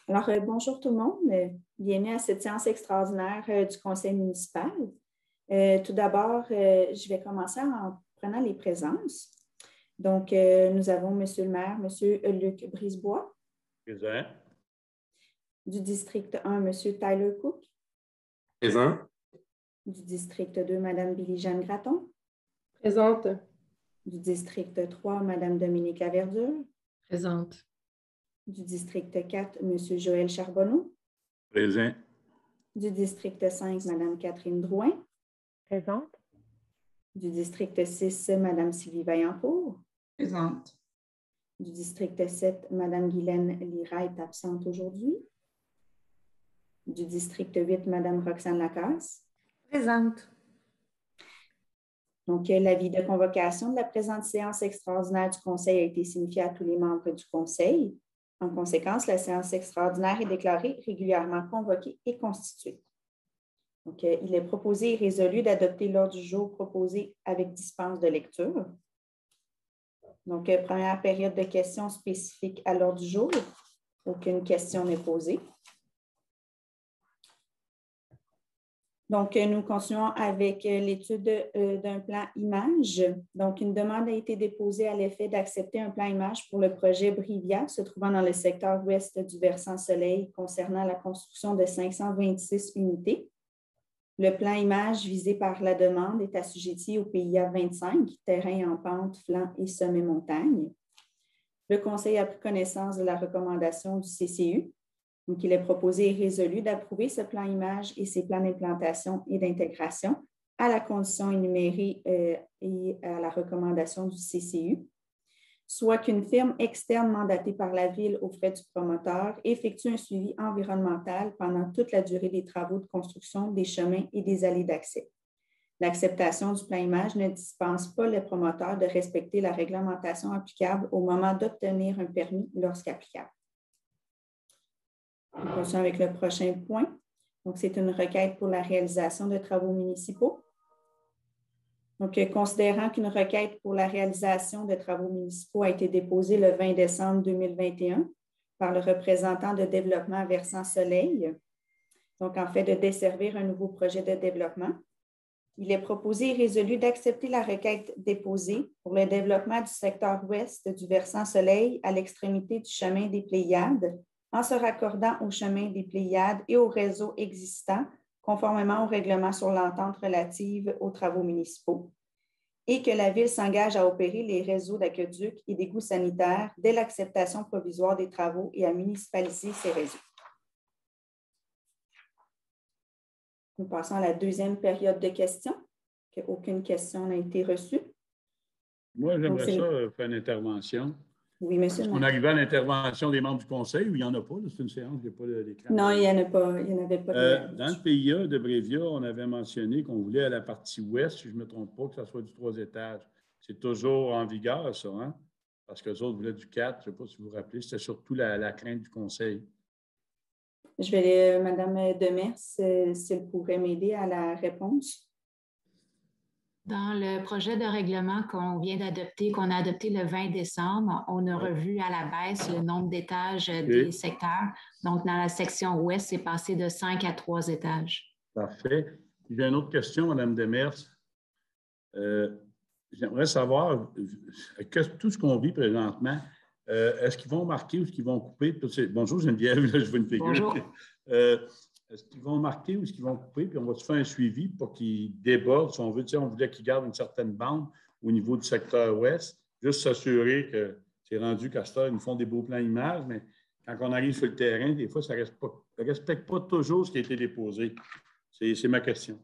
Alors, bonjour tout le monde. Bienvenue à cette séance extraordinaire du Conseil municipal. Tout d'abord, je vais commencer en prenant les présences. Donc, nous avons M. le maire, M. Luc Brisebois. Présent. Du district 1, M. Tyler Cook. Présent. Du district 2, Mme Billy-Jeanne Gratton. Présente. Du district 3, Mme Dominique Laverdure. Présente. Du district 4, M. Joël Charbonneau. Présent. Du district 5, Mme Catherine Drouin. Présente. Du district 6, Mme Sylvie Vaillancourt. Présente. Du district 7, Mme Guylaine Lira est absente aujourd'hui. Du district 8, Mme Roxane Lacasse. Présente. Donc, l'avis de convocation de la présente séance extraordinaire du Conseil a été signifié à tous les membres du Conseil. En conséquence, la séance extraordinaire est déclarée régulièrement convoquée et constituée. Donc, il est proposé et résolu d'adopter l'ordre du jour proposé avec dispense de lecture. Donc, première période de questions spécifiques à l'ordre du jour. Aucune question n'est posée. Donc, nous continuons avec l'étude d'un plan image. Donc, une demande a été déposée à l'effet d'accepter un plan image pour le projet Brivia, se trouvant dans le secteur ouest du versant soleil, concernant la construction de 526 unités. Le plan image visé par la demande est assujetti au PIA 25, terrain en pente, flanc et sommet montagne. Le Conseil a pris connaissance de la recommandation du CCU. Donc, il est proposé et résolu d'approuver ce plan image et ses plans d'implantation et d'intégration à la condition énumérée et à la recommandation du CCU, soit qu'une firme externe mandatée par la Ville aux frais du promoteur effectue un suivi environnemental pendant toute la durée des travaux de construction des chemins et des allées d'accès. L'acceptation du plan image ne dispense pas le promoteur de respecter la réglementation applicable au moment d'obtenir un permis lorsqu'applicable. On continue avec le prochain point. Donc, c'est une requête pour la réalisation de travaux municipaux. Donc, considérant qu'une requête pour la réalisation de travaux municipaux a été déposée le 20 décembre 2021 par le représentant de développement Versant Soleil, donc en fait de desservir un nouveau projet de développement, il est proposé et résolu d'accepter la requête déposée pour le développement du secteur ouest du Versant Soleil à l'extrémité du chemin des Pléiades, en se raccordant au chemin des Pléiades et au réseau existant, conformément au règlement sur l'entente relative aux travaux municipaux, et que la Ville s'engage à opérer les réseaux d'aqueducs et d'égouts sanitaires dès l'acceptation provisoire des travaux et à municipaliser ces réseaux. Nous passons à la deuxième période de questions, qu'aucune question n'a été reçue. Moi, j'aimerais ça faire une intervention. Oui, monsieur. Est-ce qu'on arrive à l'intervention des membres du Conseil ou il n'y en a pas? C'est une séance, il n'y a pas d'écran. Non, il n'y en a pas. Il n'y en avait pas. Dans le PIA de Brévia, on avait mentionné qu'on voulait à la partie ouest, si je ne me trompe pas, que ça soit du 3 étages. C'est toujours en vigueur, ça, hein? Parce que les autres voulaient du 4. Je ne sais pas si vous vous rappelez. C'était surtout la crainte du Conseil. Je vais aller, Mme Demers, si elle pourrait m'aider à la réponse. Dans le projet de règlement qu'on vient d'adopter, qu'on a adopté le 20 décembre, on a revu à la baisse le nombre d'étages des secteurs. Donc, dans la section ouest, c'est passé de 5 à 3 étages. Parfait. J'ai une autre question, Mme Demers. J'aimerais savoir, tout ce qu'on vit présentement, est-ce qu'ils vont marquer ou est-ce qu'ils vont couper? Bonjour Geneviève, là, je vois une figure. Bonjour. Est-ce qu'ils vont marquer ou est-ce qu'ils vont couper? Puis on va se faire un suivi pour qu'ils débordent, si on veut. On voulait qu'ils gardent une certaine bande au niveau du secteur ouest, juste s'assurer que c'est rendu qu'à ça, ils nous font des beaux plans images, mais quand on arrive sur le terrain, des fois, ça ne respecte pas toujours ce qui a été déposé. C'est ma question.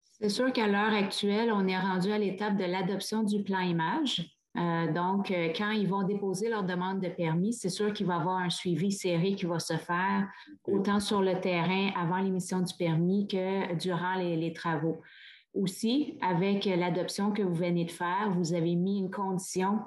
C'est sûr qu'à l'heure actuelle, on est rendu à l'étape de l'adoption du plan image. Donc, quand ils vont déposer leur demande de permis, c'est sûr qu'il va y avoir un suivi serré qui va se faire autant sur le terrain avant l'émission du permis que durant les travaux. Aussi, avec l'adoption que vous venez de faire, vous avez mis une condition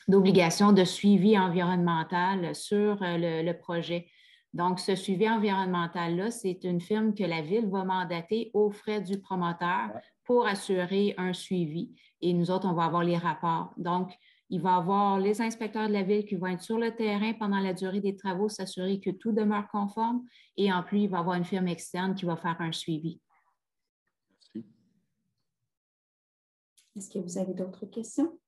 d'obligation de suivi environnemental sur le projet. Donc, ce suivi environnemental-là, c'est une firme que la Ville va mandater aux frais du promoteur pour assurer un suivi. Et nous autres, on va avoir les rapports. Donc, Il va y avoir les inspecteurs de la ville qui vont être sur le terrain pendant la durée des travaux, s'assurer que tout demeure conforme. Et en plus, il va y avoir une firme externe qui va faire un suivi. Merci. Est-ce que vous avez d'autres questions?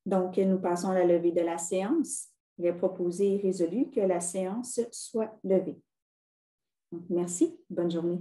Donc, nous passons à la levée de la séance. Il est proposé et résolu que la séance soit levée. Donc, merci. Bonne journée.